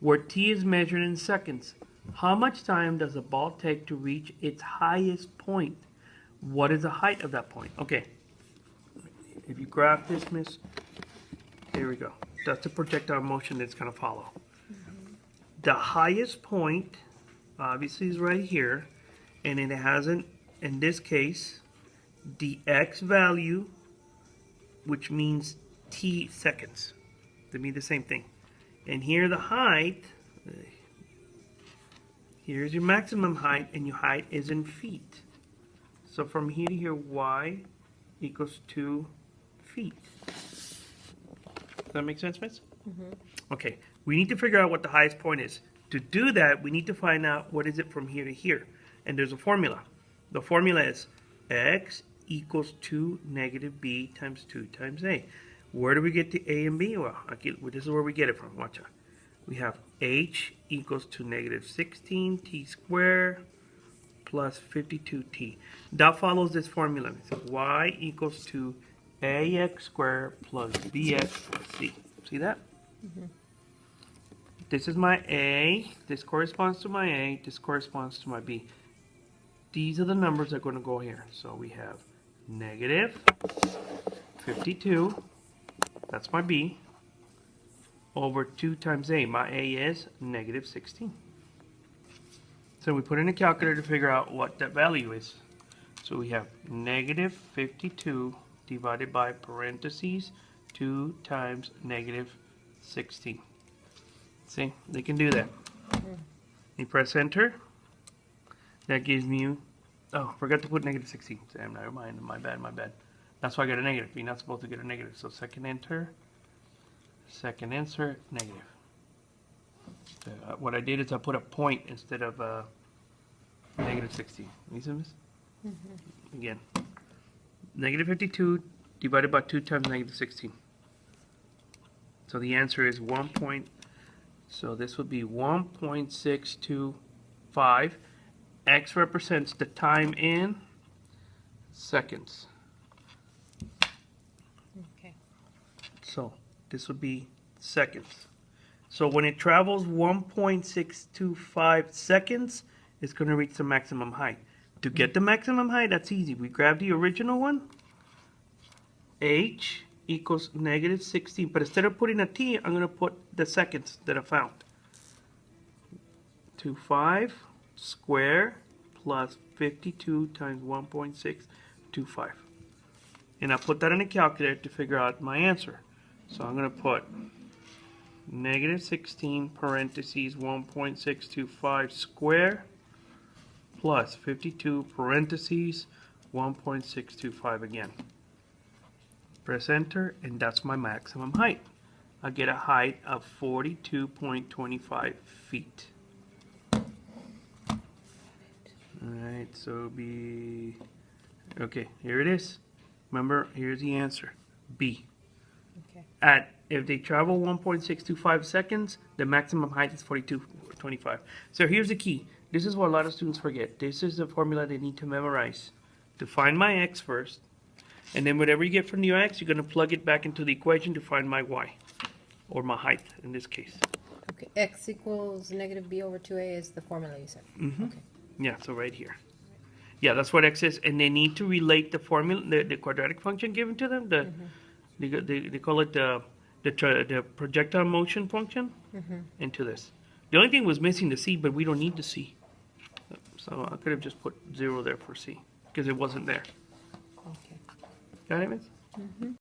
where t is measured in seconds. How much time does a ball take to reach its highest point? What is the height of that point? Okay. If you graph this, miss, here we go. That's the projectile motion that's going to follow. The highest point, obviously, is right here. And it hasn't, in this case, the x value, which means t seconds. They mean the same thing. And here the height, here's your maximum height, and your height is in feet. So from here to here, y equals 2 feet. Does that make sense, miss? Okay, we need to figure out what the highest point is. To do that, we need to find out what is it from here to here. And there's a formula. The formula is x equals 2 negative b times 2 times a. Where do we get the a and b? Well, this is where we get it from. Watch out. We have h equals to negative 16t squared plus 52t. That follows this formula. So y equals to ax squared plus bx plus c. See that? This is my a. This corresponds to my a. This corresponds to my b. These are the numbers that are going to go here. So we have negative 52. That's my b. Over 2 times a. My a is negative 16. So we put in a calculator to figure out what that value is. So we have negative 52 divided by parentheses 2 times negative 16. See, they can do that. You press enter. That gives me, oh, forgot to put negative 16. Damn, never mind. My bad, my bad. That's why I got a negative. You're not supposed to get a negative. So second enter, second insert, negative. What I did is I put a point instead of negative 16. You see this? Again. Negative 52 divided by 2 times negative 16. So the answer is 1 point. So this would be 1.625. X represents the time in seconds. Okay. So this would be seconds. So when it travels 1.625 seconds, it's going to reach the maximum height. To get the maximum height, that's easy. We grab the original one. H equals negative 16. But instead of putting a t, I'm going to put the seconds that I found. 25 square plus 52 times 1.625. And I put that in a calculator to figure out my answer. So I'm going to put negative 16 parentheses 1.625 square plus 52 parentheses 1.625 again. Press enter, and that's my maximum height. I get a height of 42.25 feet. Alright, so it'll be, okay, here it is. Remember, here's the answer, B. Okay. If they travel 1.625 seconds, the maximum height is 42.25. So here's the key. This is what a lot of students forget. This is the formula they need to memorize. To find my x first, and then whatever you get from your x, you're going to plug it back into the equation to find my y, or my height in this case. Okay. X equals negative b over 2a is the formula you said. Okay. Yeah, so right here. Yeah, that's what x is, and they need to relate the formula, the quadratic function given to them. They call it the projectile motion function into this. The only thing was missing the c, but we don't need the c. So I could have just put 0 there for c because it wasn't there. Okay. Got it, miss?